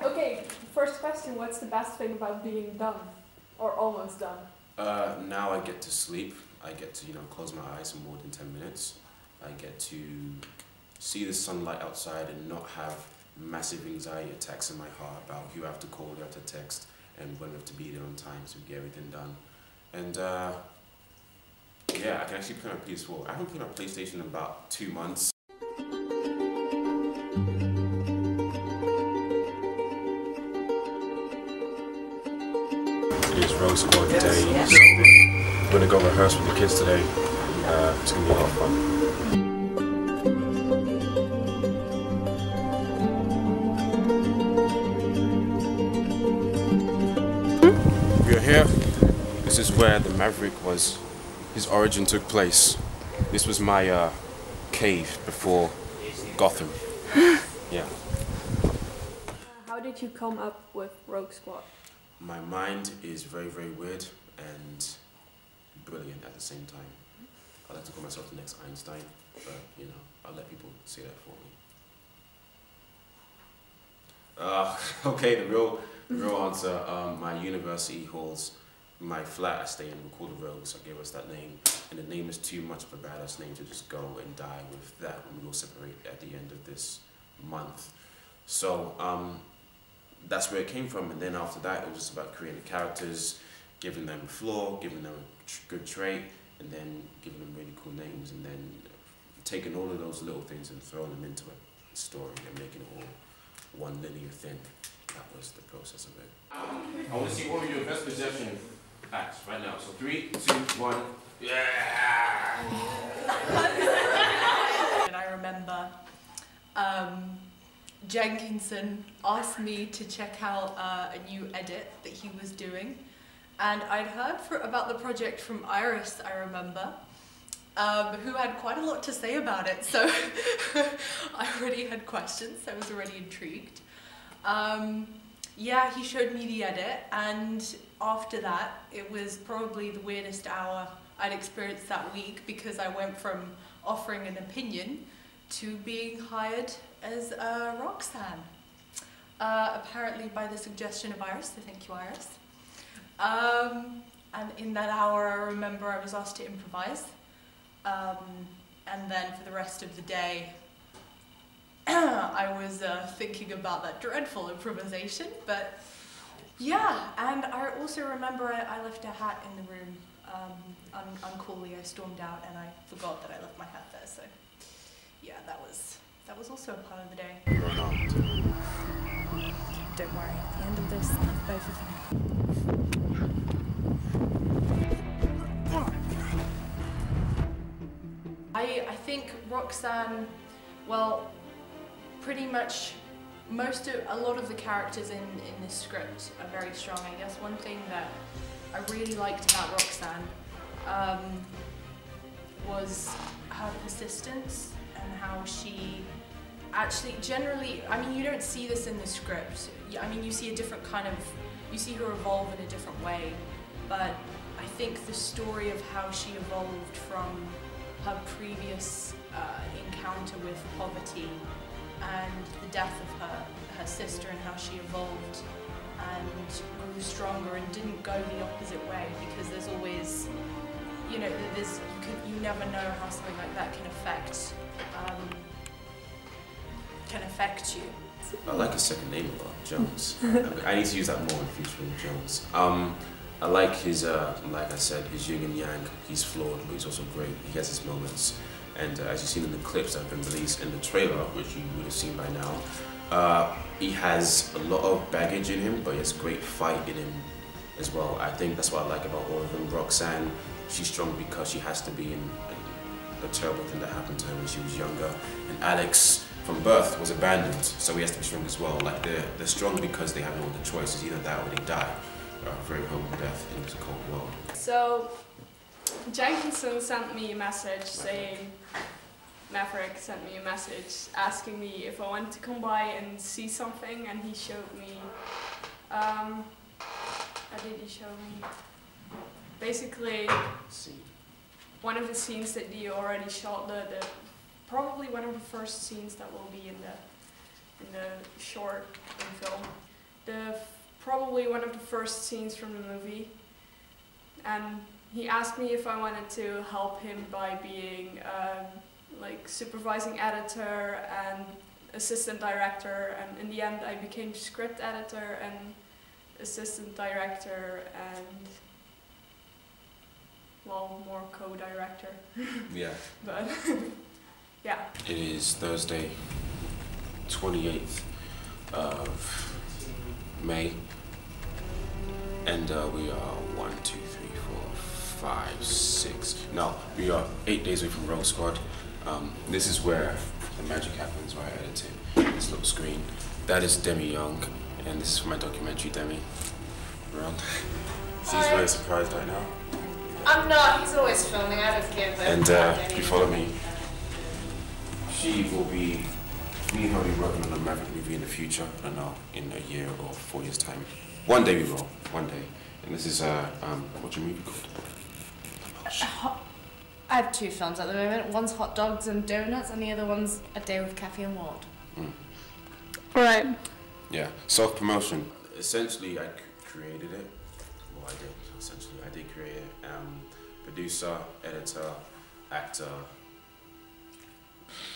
Okay, first question, what's the best thing about being done? Or almost done? Now I get to sleep. I get to, close my eyes for more than 10 minutes. I get to see the sunlight outside and not have massive anxiety attacks in my heart about who I have to call, who I have to text, and when I have to be there on time to get everything done. And yeah, I can actually play on PS4. I haven't played on PlayStation in about 2 months. It is Rogue Squad Day, so I'm gonna go rehearse with the kids today. It's gonna be a lot of fun. We are here. This is where the Maverick was. His origin took place. This was my cave before Gotham. Yeah. How did you come up with Rogue Squad? My mind is very, very weird and brilliant at the same time. I like to call myself the next Einstein, but I'll let people say that for me. Okay, the real answer. My university halls, my flat I stay in, we call the Rogue, so I gave us that name. And the name is too much of a badass name to just go and die with that when we all separate at the end of this month. So that's where it came from, and then after that it was just about creating characters, giving them a flaw, giving them a good trait, and then giving them really cool names, and then taking all of those little things and throwing them into a story and making it all one linear thing. That was the process of it. I want to see all of your best possession acts right now. So 3, 2, 1, yeah! And I remember Jenkinson asked me to check out a new edit that he was doing, and I'd heard about the project from Iris, I remember, who had quite a lot to say about it, so I already had questions, I was already intrigued. Yeah, he showed me the edit, and after that it was probably the weirdest hour I'd experienced that week, because I went from offering an opinion to being hired as Roxanne. Apparently by the suggestion of Iris, so thank you, Iris. And in that hour I remember I was asked to improvise. And then for the rest of the day I was thinking about that dreadful improvisation, but yeah, and I also remember I left a hat in the room. Uncoolly I stormed out and I forgot that I left my hat there, so yeah, that was also a part of the day. Don't worry, at the end of this, both of them. I think Roxanne, well, pretty much a lot of the characters in this script are very strong. I guess one thing that I really liked about Roxanne was her persistence and how she actually generally, I mean, you don't see this in the script. I mean, you see a different kind of, you see her evolve in a different way, but I think the story of how she evolved from her previous encounter with poverty and the death of her sister, and how she evolved and grew stronger and didn't go the opposite way, because there's always, you never know how something like that can affect you. I like his second name a lot, Jones. I need to use that more in future with Jones. I like his, like I said, his yin and yang. He's flawed, but he's also great. He has his moments. And as you've seen in the clips that have been released in the trailer, which you would have seen by now, he has a lot of baggage in him, but he has great fight in him as well. I think that's what I like about all of them. Roxanne, she's strong because she has to be in a terrible thing that happened to her when she was younger. And Alex, from birth, was abandoned, so he has to be strong as well. Like they're strong because they have no other choices, either that or they die. Very horrible death in this cold world. So, Jenkinson sent me a message saying, Maverick sent me a message asking me if I wanted to come by and see something, and he showed me, what did he show me? Basically, one of the scenes that he already shot, probably one of the first scenes that will be in the short film. probably one of the first scenes from the movie, and he asked me if I wanted to help him by being like supervising editor and assistant director, and in the end I became script editor and assistant director and, well, more co-director. Yeah. But yeah. It is Thursday, 28th of May, and we are 1, 2, 3, 4, 5, 6. No, we are 8 days away from Rogue Squad. This is where the magic happens, where I edited this little screen. That is Demi Young, and this is for my documentary, Demi. Around. She's very surprised right now. I'm not, he's always filming, I don't care. And you follow me. She will be, me and her will be working on a Maverick movie in the future. I don't know, in a year or 4 years' time. One day we will, one day. And this is, what's your movie called? I have 2 films at the moment. One's Hot Dogs and Donuts, and the other one's A Day with Kathy and Ward. Right. Yeah, self-promotion. Essentially, I created it. Well, I did. Essentially, I did create it. Producer, editor, actor,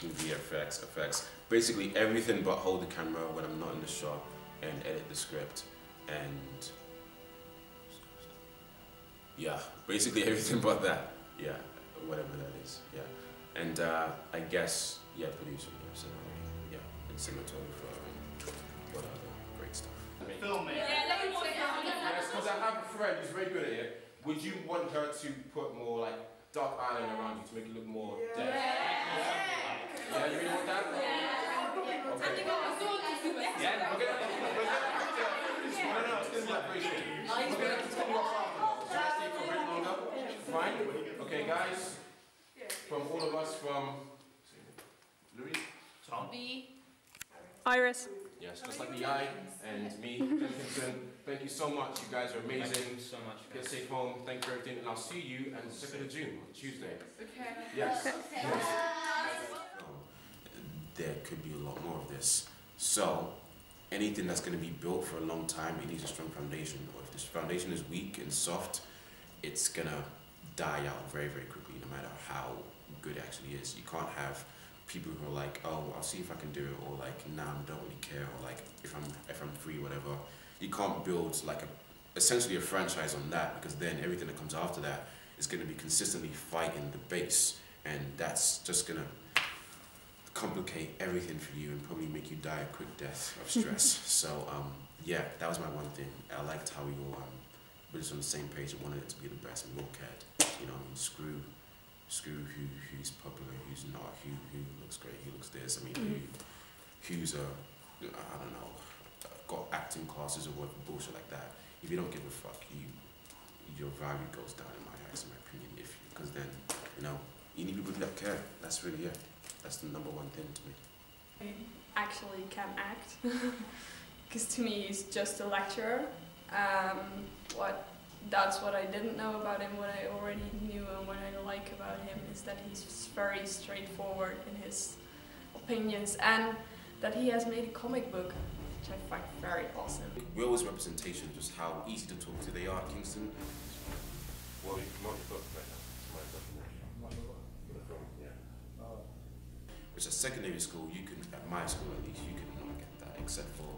VFX, effects. Basically everything but hold the camera when I'm not in the shot and edit the script. And yeah, basically everything but that. Yeah, whatever that is. Yeah. And I guess, yeah, producer, yeah, so, yeah, and cinematographer and what other great stuff. Film it. Yes, because I have a friend who's very good at it. Would you want her to put more like dark eyeliner around you to make it look more dead? Yeah, you really want that? Yeah. Okay. Yeah. Okay. No, it's still collaboration. We're gonna continue up after. Should I stay for a bit longer? Fine. Okay, guys. From all of us, from Louis, Tom, V. Iris. yes, just like the eye and me, Jenkinson. Thank you so much. You guys are amazing. Thank you so much. Get safe home. Thank you for everything, and I'll see you on the 2nd of June, Tuesday. Okay. Yes. There could be a lot more of this. So, anything that's going to be built for a long time, it needs a strong foundation. Or if this foundation is weak and soft, it's going to die out very, very quickly, no matter how good it actually is. You can't have people who are like, oh, I'll see if I can do it, or like, nah, I don't really care, or like, if I'm free, whatever. You can't build like essentially a franchise on that, because then everything that comes after that is going to be consistently fighting the base, and that's just going to complicate everything for you and probably make you die a quick death of stress. So yeah, that was my one thing. I liked how we all were just on the same page and wanted it to be the best, and we all cared. You know, I mean, screw who's popular, who's not, who looks great, who looks this. I mean, who's I don't know, got acting classes or what bullshit like that. If you don't give a fuck, your value goes down in my eyes, in my opinion. Because then, you know, you need people that care. That's really it. That's the number one thing to me. I actually can act, because to me he's just a lecturer. That's what I didn't know about him. What I already knew and what I like about him is that he's very straightforward in his opinions, and that he has made a comic book, which I find very awesome. Will's representation, just how easy to talk to they are at Kingston. Which at secondary school, you could, at my school at least, you could not get that, except for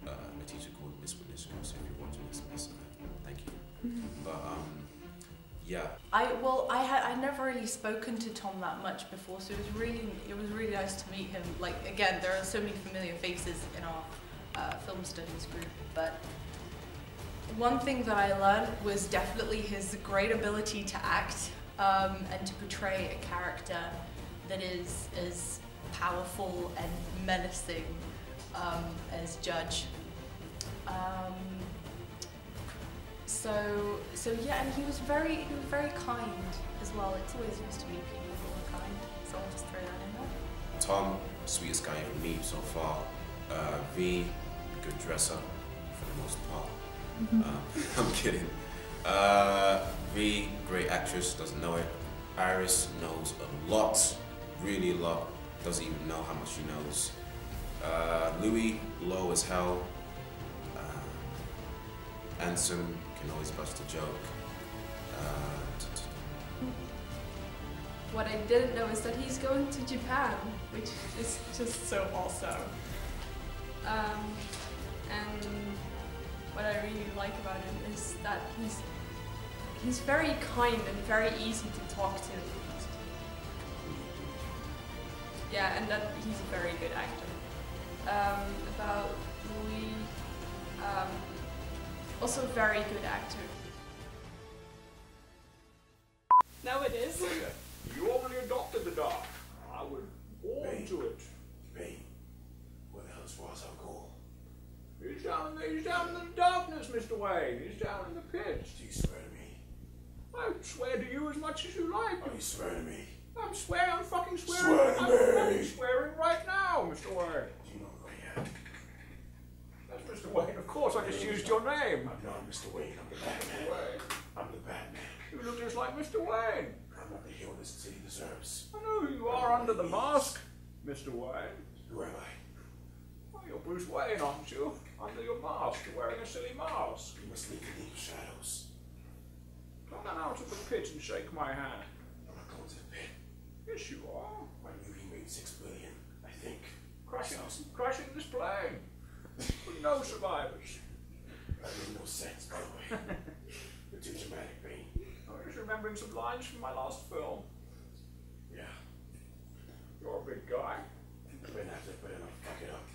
a teacher called Miss Winishko. So if you're watching this, Miss, thank you. But yeah. I never really spoken to Tom that much before, so it was really nice to meet him. Like, again, there are so many familiar faces in our film studies group, but one thing that I learned was definitely his great ability to act and to portray a character that is as powerful and menacing as Judge. So yeah, and he was very kind as well. It's always nice to meet people who are kind, so I'll just throw that in there. Tom, sweetest guy ever meet so far. V, good dresser for the most part. I'm kidding. V, great actress, doesn't know it. Iris knows a lot, really a lot, doesn't even know how much she knows. Louis, low as hell. Ansem can always bust a joke. What I didn't know is that he's going to Japan, which is just so awesome. And what I really like about him is that he's very kind and very easy to talk to. Yeah, and that he's a very good actor. About Louis, also a very good actor. Now it is. You already adopted the dog. I would warm to it. Hey, where the hell is Ra's al Ghul? He's down in the darkness, Mr. Wayne. He's down in the pit. Do you swear to me? I swear to you as much as you like. Oh, you swear to me? I'm fucking swearing. Swear to I'm me. fucking swearing right now, Mr. Wayne. Do you know who I am? That's Mr. Wayne. Of course, I just used your name. I'm not Mr. Wayne. I'm the Batman. Wayne. I'm the Batman. You look just like Mr. Wayne. I'm not the hero this city deserves. I know who you are under the mask, Mr. Wayne. Who am I? Well, you're Bruce Wayne, aren't you? Under your mask. You're wearing a silly mask. You must leave the League of Shadows. Come on out of the pit and shake my hand. I'm not going to the pit. Yes, you are. My movie made $6 billion, I think. Crashing this plane. With no survivors. That made no sense, by the way. You're too dramatic, Bane. I was remembering some lines from my last film. Yeah. You're a big guy. Ben Affleck better not fuck it up.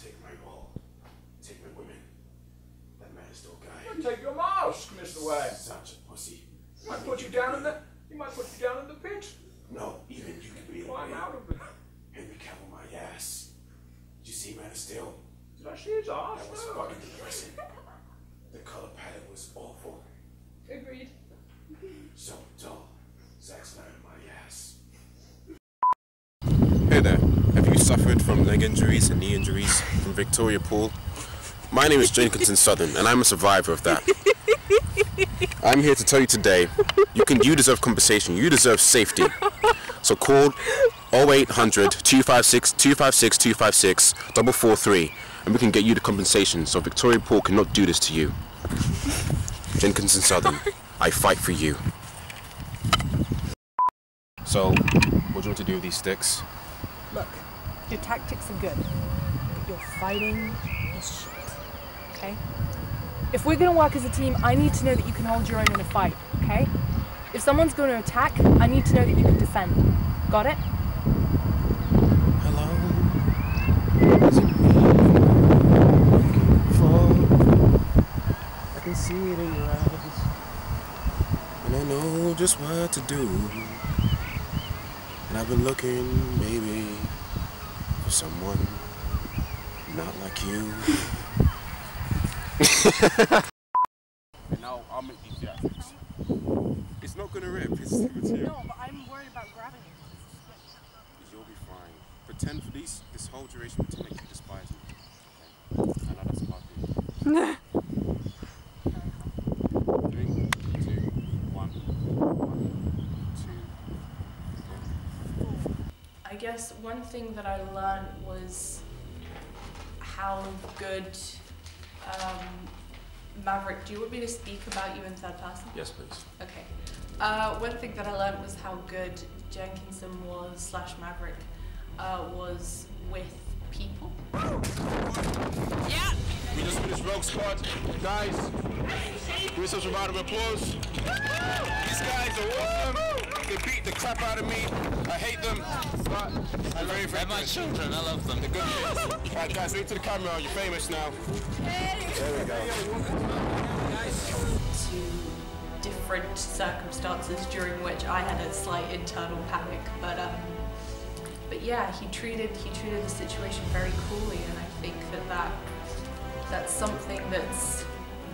Take my role. Take my women. That man is still a guy. Take your mask, Mr. Wayne. Such a pussy. He might put you down in the pit. No, even you can be the Climb man. out of it. Henry Cavill my ass. Did you see Man of Steel? Did I see his ass? That was No. fucking depressing. The color palette was awful. Agreed. So dull. Zack Snyder my ass. Hey there, have you suffered from leg injuries and knee injuries from Victoria Pool? My name is Jenkinson Southern and I'm a survivor of that. I'm here to tell you today, you deserve compensation, you deserve safety. So call 0800 256 256 256 443 and we can get you the compensation so Victoria Pool cannot do this to you. Jenkinson Southern, I fight for you. So, what do you want to do with these sticks? Look, your tactics are good, but your fighting is shit, okay? If we're gonna work as a team, I need to know that you can hold your own in a fight, okay? If someone's gonna attack, I need to know that you can defend. Got it? Hello? Is it me for? I can see it in your eyes, and I know just what to do. And I've been looking, maybe, for someone not like you. Now I'll make these jackets. It's not gonna rip, it's the material. No, but I'm worried about grabbing it. You'll be fine. Pretend for this whole duration, pretend like you despise me. Okay? I know that's a hard thing. 3, 2, 1, 2. I guess one thing that I learned was how good Maverick, do you want me to speak about you in third person? Yes, please. Okay. One thing that I learned was how good Jenkinson was, / Maverick, was with people. Yeah! We just finished Rogue Squad. Guys, give me some round of applause. These guys are awesome. They beat the crap out of me. I hate them, but I'm very They're my children, I love them. They're good kids. Alright guys, leave to the camera, you're famous now. There we go. To different circumstances during which I had a slight internal panic, but yeah, he treated the situation very coolly, and I think that's something that's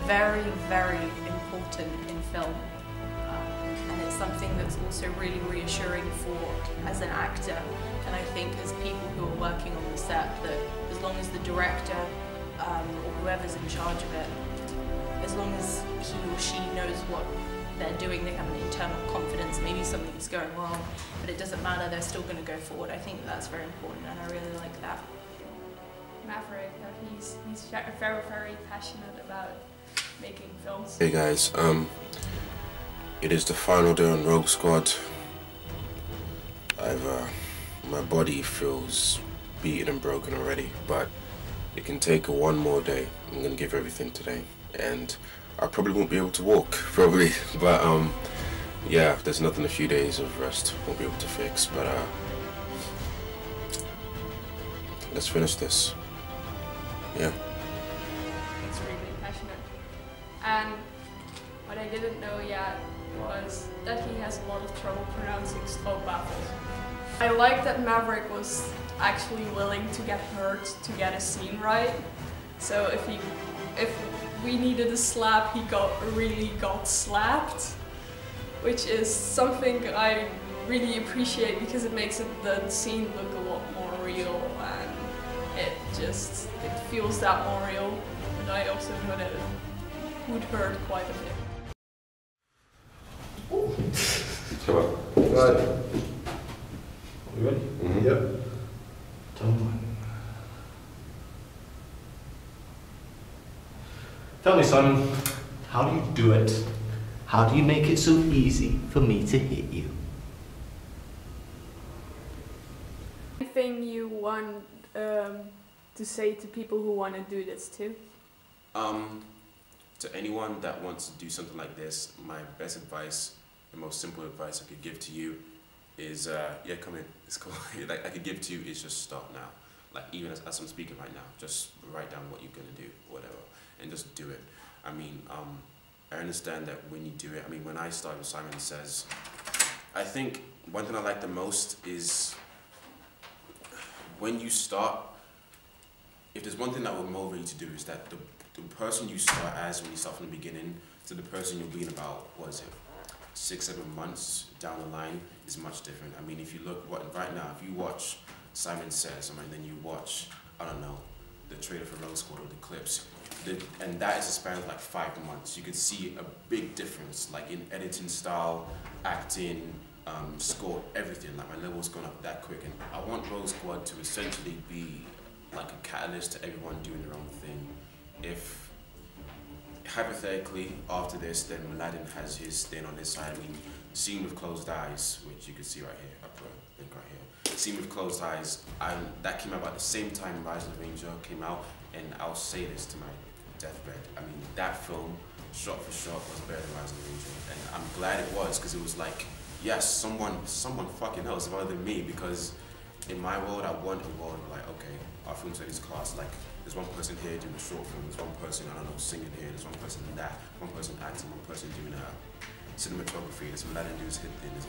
very, very important in film. And it's something that's also really reassuring for as an actor, and I think as people who are working on the set, that as long as the director or whoever's in charge of it, as long as he or she knows what they're doing, they have an internal confidence, maybe something's going wrong, but it doesn't matter, they're still going to go forward. I think that's very important, and I really like that. Maverick that he's very, very passionate about making films. Hey guys, it is the final day on Rogue Squad. My body feels beaten and broken already, but it can take one more day. I'm gonna give everything today, and I probably won't be able to walk, probably, but yeah, there's nothing a few days of rest won't be able to fix, but let's finish this. Yeah. Extremely passionate. And what I didn't know yet was that he has a lot of trouble pronouncing stroopwafels. I like that Maverick was actually willing to get hurt to get a scene right. So if we needed a slap, he really got slapped, which is something I really appreciate because it makes the scene look a lot more real, and it feels that more real. And I also know that it would hurt quite a bit. Come on. Right. You ready? Mm-hmm. Yep. Tell me, son, how do you do it? How do you make it so easy for me to hit you? Anything you want to say to people who want to do this too? To anyone that wants to do something like this, my best advice, the most simple advice I could give to you is, yeah, come in, it's cool. Like, I could give to you is just start now. Like, even as I'm speaking right now, just write down what you're gonna do, whatever, and just do it. I mean, I understand that when you do it, I mean, when I started with Simon Says, I think one thing I like the most is when you start, if there's one thing that will motivate you to do is that the person you start as when you start from the beginning to the person you'll be in about, what is it, 6-7 months down the line is much different. I mean, if you look right now, if you watch Simon Says, and then you watch, I don't know, the trailer for Rogue Squad or the clips, and that is a span of like 5 months. You could see a big difference, like in editing style, acting, score, everything. Like, my level's gone up that quick, and I want Rogue Squad to essentially be like a catalyst to everyone doing their own thing. If hypothetically after this, then Aladdin has his thing on his side. I mean, Seen with Closed Eyes, which you can see right here, I put a link right here. Seen with Closed Eyes, that came out about the same time Rise of the Ranger came out, and I'll say this to my deathbed. I mean, that film, shot for shot, was better than Rise of the Ranger, and I'm glad it was, because it was like, yes, someone fucking else other than me, because in my world, I want a world where, like, okay, our film studies class, like, there's one person here doing a short film, there's one person, I don't know, singing here, there's one person in that, one person acting, one person doing cinematography, there's Aladdin doing his hit thing, there's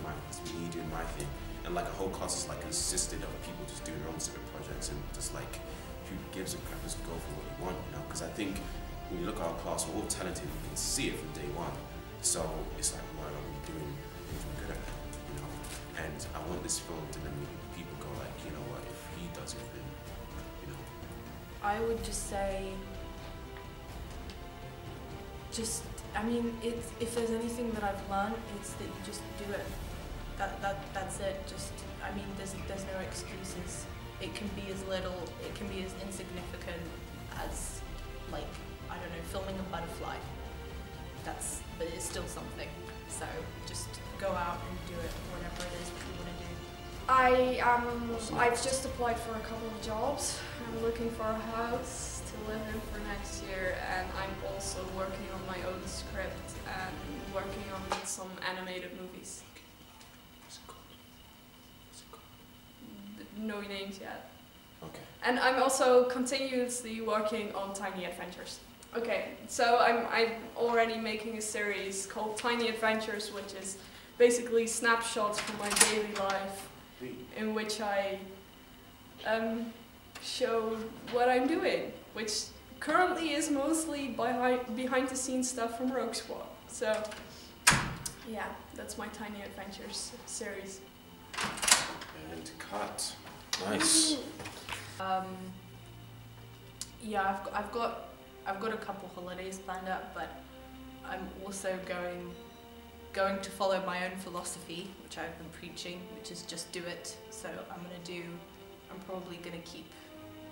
me doing my thing, and like a whole class is like consisted of people just doing their own separate projects, and just like, who gives a crap, just go for what you want, you know, because I think when you look at our class, we're all talented, you can see it from day one, so it's like, what are we doing things we're good at, you know, and I want this film to then make people go like, you know what, if he does it, then, you know. I would just say, I mean, if there's anything that I've learned, it's that you just do it. That's it. I mean, there's no excuses. It can be as little, it can be as insignificant as, like, I don't know, filming a butterfly. But it's still something. So just go out and do it, whatever it is that you want to do. I've just applied for a couple of jobs. I'm looking for a house to live in for next year, and I'm also working on my own script and working on some animated movies. No names yet. Okay. And I'm also continuously working on Tiny Adventures. Okay, so I'm already making a series called Tiny Adventures, which is basically snapshots from my daily life, in which I show what I'm doing, which currently is mostly behind the scenes stuff from Rogue Squad. So yeah, that's my Tiny Adventures series. And cut. Nice. Yeah, I've got a couple holidays planned up, but I'm also going to follow my own philosophy, which I've been preaching, which is just do it. So I'm probably gonna keep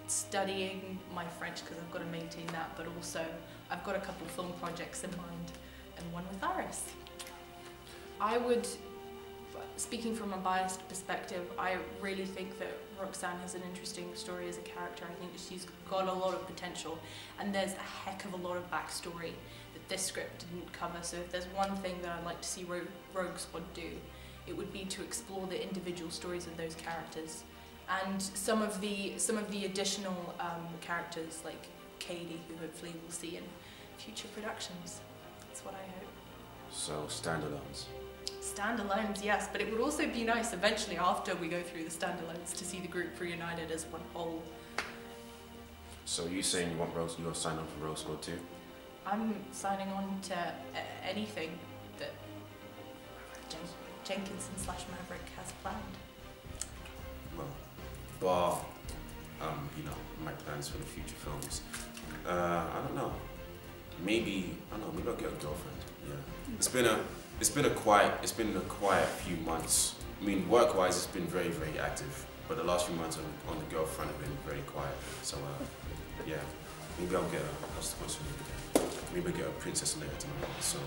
studying my French because I've got to maintain that, but also I've got a couple film projects in mind, and one with Iris. I would, speaking from a biased perspective, I really think that Roxanne has an interesting story as a character. I think that she's got a lot of potential, and there's a heck of a lot of backstory that this script didn't cover. So if there's one thing that I'd like to see Rogue Squad do, it would be to explore the individual stories of those characters, and some of the additional characters like Katie, who hopefully we'll see in future productions. That's what I hope. So standalones. Standalones, yes, but it would also be nice eventually after we go through the standalones to see the group reunited as one whole. So you saying you want you'll sign up for Rogue Squad too? I'm signing on to anything that Jenkinson/Maverick has planned. Well, bar, you know, my plans for the future films. I don't know. Maybe I'll get a girlfriend. Yeah. It's been a quiet few months. I mean, work-wise, it's been very, very active. But the last few months on the girlfront have been very quiet. So, yeah, maybe I'll get maybe I'll get a Princess Leia tonight. So,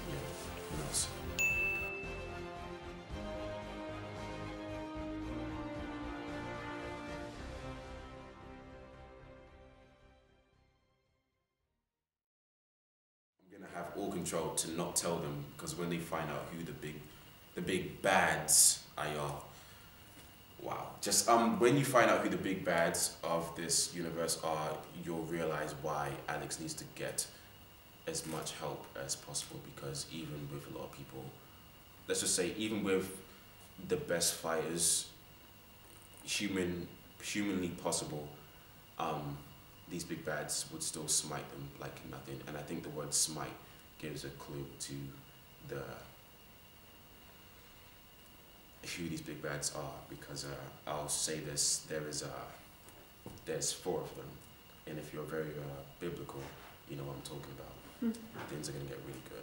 yeah, who knows? Have all control to not tell them, because when they find out who the big bads are, wow. Just when you find out who the big bads of this universe are, you'll realize why Alex needs to get as much help as possible, because even with a lot of people, let's just say even with the best fighters humanly possible, these big bads would still smite them like nothing. And I think the word smite gives a clue to who these big bads are, because I'll say this, there's 4 of them, and if you're very biblical, you know what I'm talking about. Things are going to get really good.